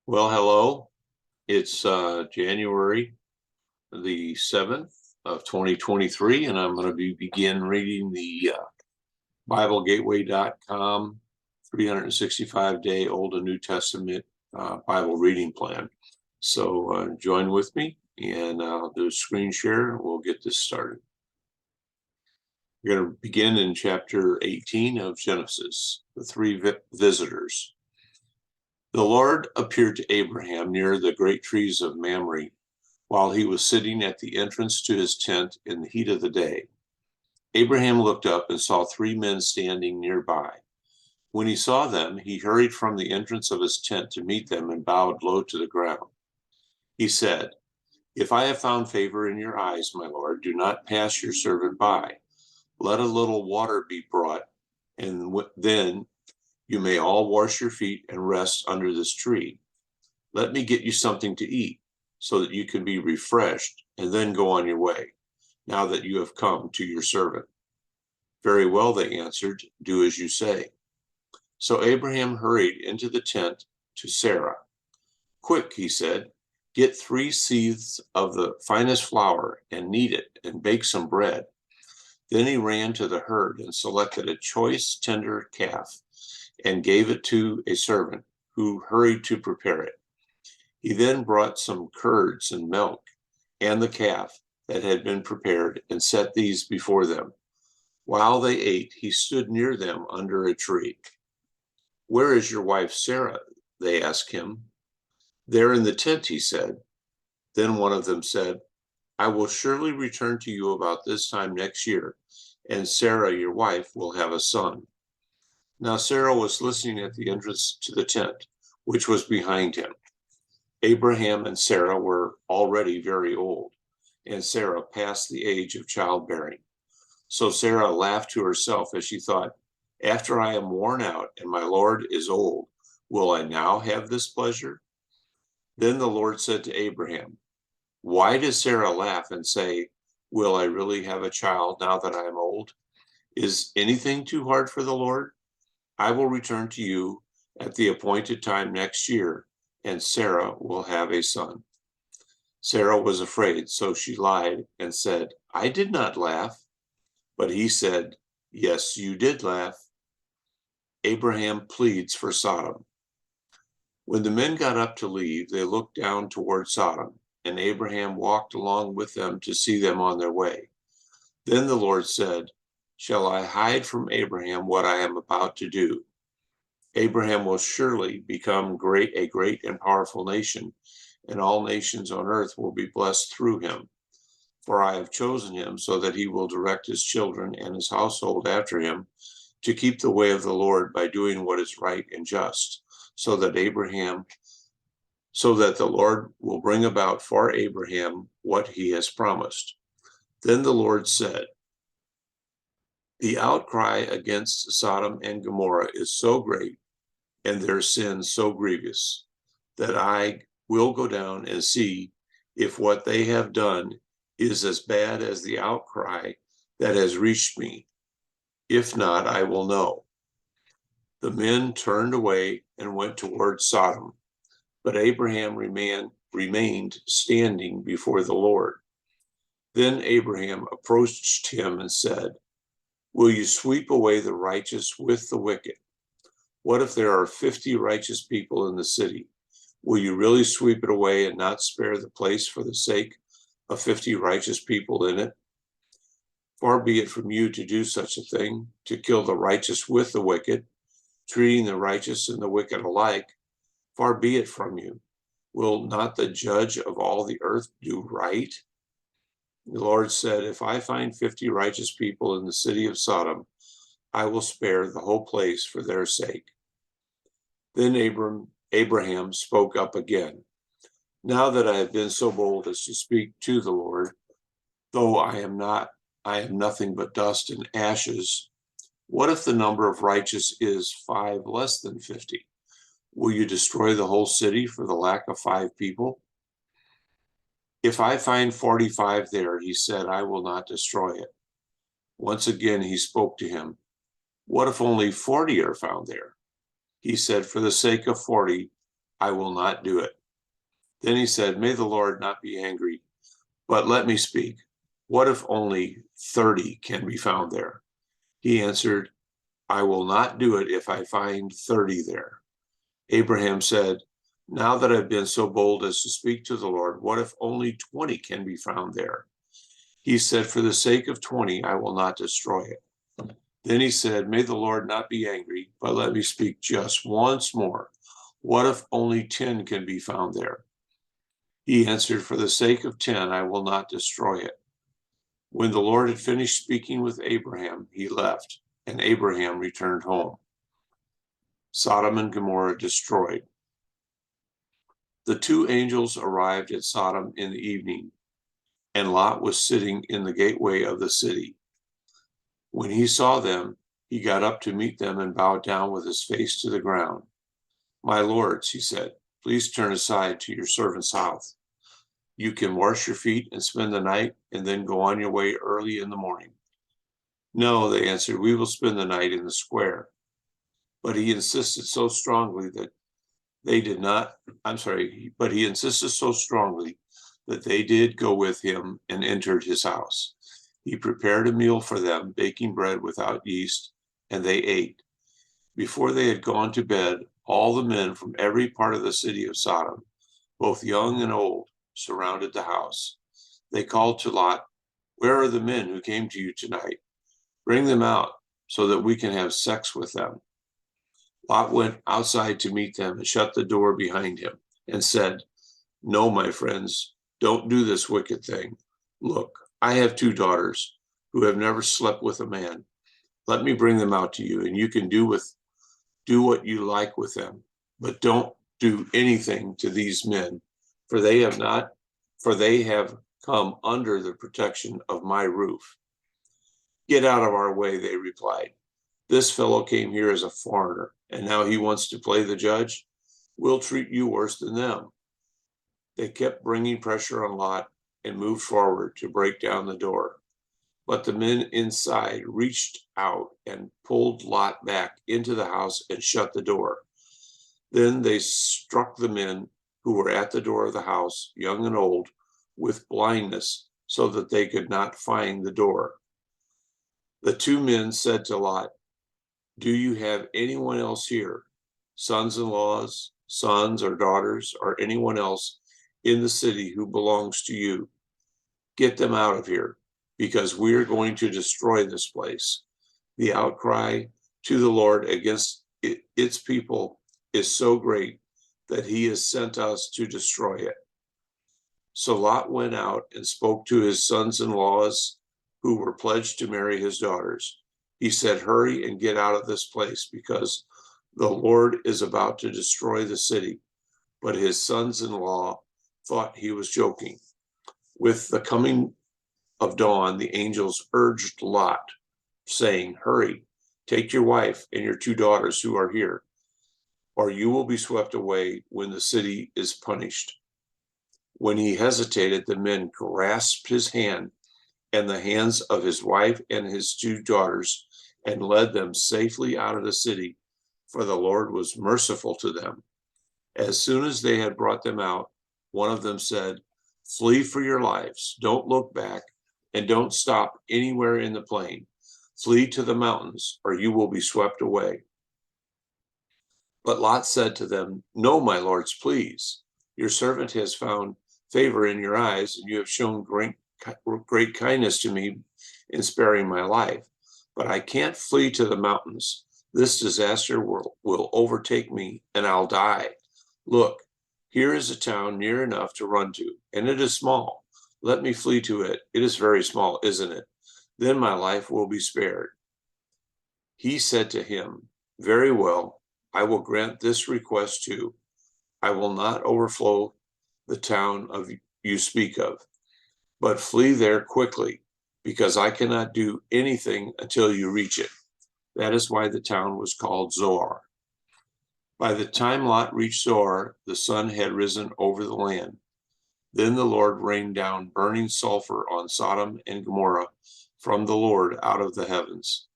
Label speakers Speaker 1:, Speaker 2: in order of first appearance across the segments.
Speaker 1: Well, hello. It's January the 7th of 2023, and I'm going to begin reading the BibleGateway.com 365-day Old and New Testament Bible reading plan. So join with me, and I'll do a screen share, and we'll get this started. We're going to begin in chapter 18 of Genesis, the three visitors. The Lord appeared to Abraham near the great trees of Mamre while he was sitting at the entrance to his tent in the heat of the day. Abraham looked up and saw three men standing nearby. When he saw them, he hurried from the entrance of his tent to meet them and bowed low to the ground. He said, "If I have found favor in your eyes, my Lord, do not pass your servant by. Let a little water be brought, and then you may all wash your feet and rest under this tree. Let me get you something to eat so that you can be refreshed and then go on your way, now that you have come to your servant." "Very well," they answered, "do as you say." So Abraham hurried into the tent to Sarah. "Quick," he said, "get 3 seahs of the finest flour and knead it and bake some bread." Then he ran to the herd and selected a choice tender calf and gave it to a servant who hurried to prepare it. He then brought some curds and milk and the calf that had been prepared and set these before them. While they ate, he stood near them under a tree. "Where is your wife Sarah?" they asked him. "There in the tent," he said. Then one of them said, "I will surely return to you about this time next year, and Sarah, your wife, will have a son." Now Sarah was listening at the entrance to the tent, which was behind him. Abraham and Sarah were already very old, and Sarah past the age of childbearing. So Sarah laughed to herself as she thought, "After I am worn out and my Lord is old, will I now have this pleasure?" Then the Lord said to Abraham, "Why does Sarah laugh and say, 'Will I really have a child now that I am old?' Is anything too hard for the Lord? I will return to you at the appointed time next year, and Sarah will have a son." Sarah was afraid, so she lied and said, "I did not laugh." But he said, "Yes, you did laugh." Abraham pleads for Sodom. When the men got up to leave, they looked down toward Sodom, and Abraham walked along with them to see them on their way. Then the Lord said, "Shall I hide from Abraham what I am about to do? Abraham will surely become a great and powerful nation, and all nations on earth will be blessed through him. For I have chosen him so that he will direct his children and his household after him to keep the way of the Lord by doing what is right and just, so that the Lord will bring about for Abraham what he has promised." Then the Lord said, "The outcry against Sodom and Gomorrah is so great and their sin so grievous that I will go down and see if what they have done is as bad as the outcry that has reached me. If not, I will know." The men turned away and went toward Sodom, but Abraham remained standing before the Lord. Then Abraham approached him and said, "Will you sweep away the righteous with the wicked? What if there are 50 righteous people in the city? Will you really sweep it away and not spare the place for the sake of 50 righteous people in it? Far be it from you to do such a thing, to kill the righteous with the wicked, treating the righteous and the wicked alike. Far be it from you. Will not the judge of all the earth do right?" The Lord said, "If I find 50 righteous people in the city of Sodom, I will spare the whole place for their sake." Then Abraham spoke up again. "Now that I have been so bold as to speak to the Lord, though I am nothing but dust and ashes, what if the number of righteous is 5 less than 50? Will you destroy the whole city for the lack of 5 people? If I find 45 there," he said, "I will not destroy it." Once again he spoke to him. "What if only 40 are found there?" He said, "For the sake of 40, I will not do it. Then he said, may the Lord not be angry, but let me speak. What if only 30 can be found there? He answered, I will not do it if I find 30 there. Abraham said, now that I've been so bold as to speak to the Lord, what if only 20 can be found there? He said, for the sake of 20, I will not destroy it. Then he said, may the Lord not be angry, but let me speak just once more. What if only 10 can be found there? He answered, for the sake of 10, I will not destroy it. When the Lord had finished speaking with Abraham, he left, and Abraham returned home. Sodom and Gomorrah destroyed. The two angels arrived at Sodom in the evening, and Lot was sitting in the gateway of the city. When he saw them, he got up to meet them and bowed down with his face to the ground. My lords, he said, please turn aside to your servant's house. You can wash your feet and spend the night, and then go on your way early in the morning. No, they answered, we will spend the night in the square. But he insisted so strongly that they did but he insisted so strongly that they did go with him and entered his house. He prepared a meal for them, baking bread without yeast, and they ate. Before they had gone to bed, all the men from every part of the city of Sodom, both young and old, surrounded the house. They called to Lot, where are the men who came to you tonight? Bring them out so that we can have sex with them. Lot went outside to meet them and shut the door behind him and said, no, my friends, don't do this wicked thing. Look, I have 2 daughters who have never slept with a man. Let me bring them out to you, and you can do what you like with them, but don't do anything to these men, for they have come under the protection of my roof. Get out of our way, they replied. This fellow came here as a foreigner, and now he wants to play the judge. We'll treat you worse than them. They kept bringing pressure on Lot and moved forward to break down the door. But the men inside reached out and pulled Lot back into the house and shut the door. Then they struck the men who were at the door of the house, young and old, with blindness, so that they could not find the door. The 2 men said to Lot, do you have anyone else here, sons-in-laws, sons or daughters, or anyone else in the city who belongs to you? Get them out of here, because we are going to destroy this place. The outcry to the Lord against its people is so great that he has sent us to destroy it. So Lot went out and spoke to his sons-in-laws who were pledged to marry his daughters. He said, hurry and get out of this place, because the Lord is about to destroy the city. But his sons-in-law thought he was joking. With the coming of dawn, the angels urged Lot, saying, hurry, take your wife and your 2 daughters who are here, or you will be swept away when the city is punished. When he hesitated, the men grasped his hand and the hands of his wife and his 2 daughters and led them safely out of the city, for the Lord was merciful to them. As soon as they had brought them out, one of them said, flee for your lives, don't look back, and don't stop anywhere in the plain. Flee to the mountains, or you will be swept away. But Lot said to them, no, my lords, please. Your servant has found favor in your eyes, and you have shown great kindness to me in sparing my life. But I can't flee to the mountains. This disaster will overtake me, and I'll die. Look, here is a town near enough to run to, and it is small. Let me flee to it. It is very small, isn't it? Then my life will be spared. He said to him, very well, I will grant this request too. I will not overflow the town you speak of, but flee there quickly, because I cannot do anything until you reach it. That is why the town was called Zoar. By the time Lot reached Zoar, the sun had risen over the land. Then the Lord rained down burning sulfur on Sodom and Gomorrah from the Lord out of the heavens.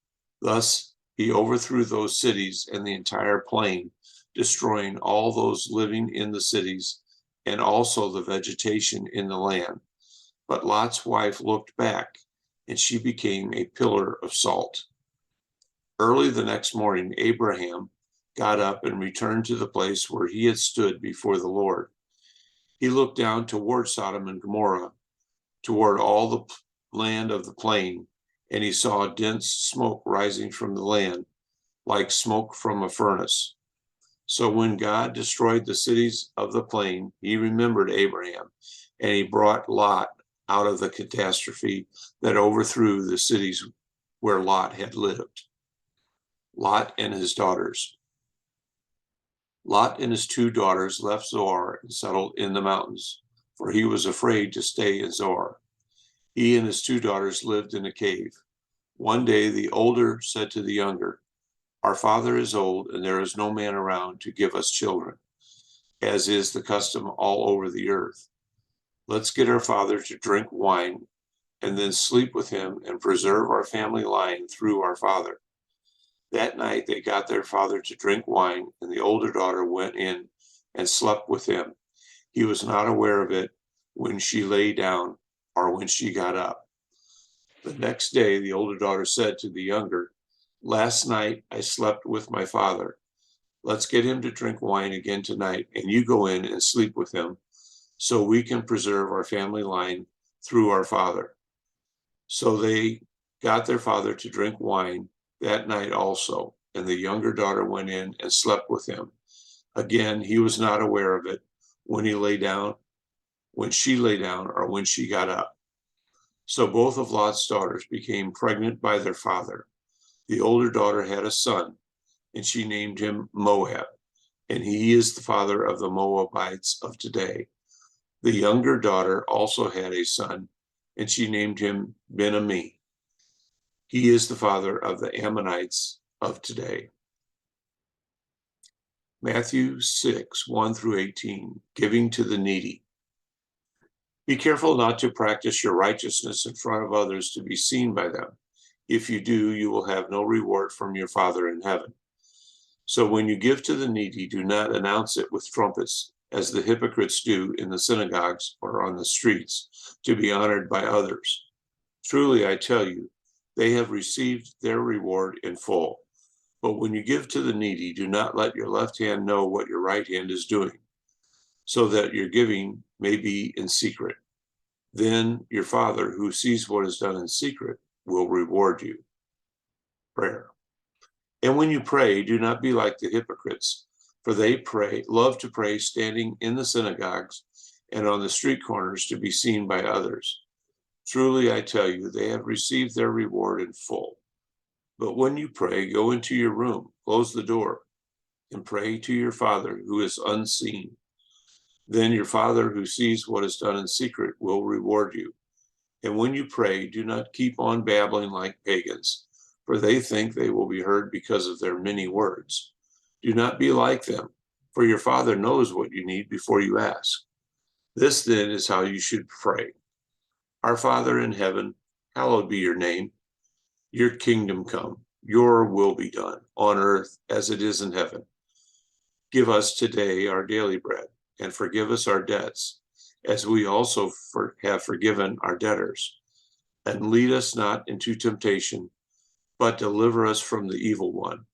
Speaker 1: Thus he overthrew those cities and the entire plain, destroying all those living in the cities and also the vegetation in the land. But Lot's wife looked back, and she became a pillar of salt. Early the next morning, Abraham got up and returned to the place where he had stood before the Lord. He looked down toward Sodom and Gomorrah, toward all the land of the plain, and he saw dense smoke rising from the land, like smoke from a furnace. So when God destroyed the cities of the plain, he remembered Abraham, and he brought Lot out of the catastrophe that overthrew the cities where Lot had lived. Lot and his daughters. Lot and his 2 daughters left Zoar and settled in the mountains, for he was afraid to stay in Zoar. He and his 2 daughters lived in a cave. One day the older said to the younger, "Our father is old, and there is no man around to give us children, as is the custom all over the earth. Let's get our father to drink wine and then sleep with him and preserve our family line through our father." That night they got their father to drink wine, and the older daughter went in and slept with him. He was not aware of it when she lay down or when she got up. The next day the older daughter said to the younger, "Last night I slept with my father. Let's get him to drink wine again tonight, and you go in and sleep with him, so we can preserve our family line through our father." So they got their father to drink wine that night also, and the younger daughter went in and slept with him. Again, he was not aware of it when she lay down, or when she got up. So both of Lot's daughters became pregnant by their father. The older daughter had a son, and she named him Moab, and he is the father of the Moabites of today. The younger daughter also had a son, and she named him Ben-Ammi. He is the father of the Ammonites of today. Matthew 6, 1 through 18, giving to the needy. Be careful not to practice your righteousness in front of others to be seen by them. If you do, you will have no reward from your Father in heaven. So when you give to the needy, do not announce it with trumpets, as the hypocrites do in the synagogues or on the streets, to be honored by others. Truly, I tell you, they have received their reward in full. But when you give to the needy, do not let your left hand know what your right hand is doing, so that your giving may be in secret. Then your Father, who sees what is done in secret, will reward you. Prayer. And when you pray, do not be like the hypocrites, for they love to pray standing in the synagogues and on the street corners to be seen by others. Truly, I tell you, they have received their reward in full. But when you pray, go into your room, close the door, and pray to your Father who is unseen. Then your Father who sees what is done in secret will reward you. And when you pray, do not keep on babbling like pagans, for they think they will be heard because of their many words. Do not be like them, for your Father knows what you need before you ask. This then is how you should pray. Our Father in heaven, hallowed be your name. Your kingdom come, your will be done on earth as it is in heaven. Give us today our daily bread, and forgive us our debts, as we also have forgiven our debtors. And lead us not into temptation, but deliver us from the evil one.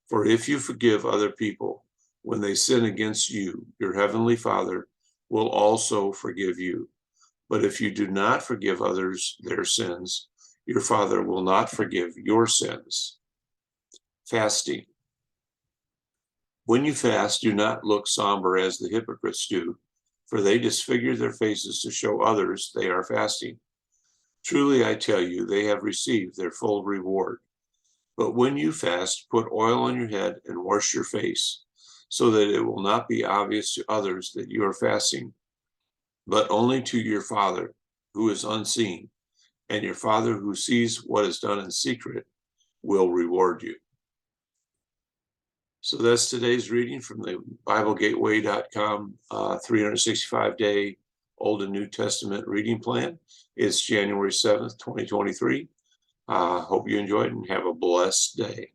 Speaker 1: For if you forgive other people when they sin against you, your heavenly Father will also forgive you. But if you do not forgive others their sins, your Father will not forgive your sins. Fasting. When you fast, do not look somber as the hypocrites do, for they disfigure their faces to show others they are fasting. Truly, I tell you, they have received their full reward. But when you fast, put oil on your head and wash your face, so that it will not be obvious to others that you are fasting, but only to your Father who is unseen, and your Father who sees what is done in secret will reward you. So that's today's reading from the BibleGateway.com 365-day Old and New Testament reading plan. It's January 7th, 2023. Hope you enjoyed and have a blessed day.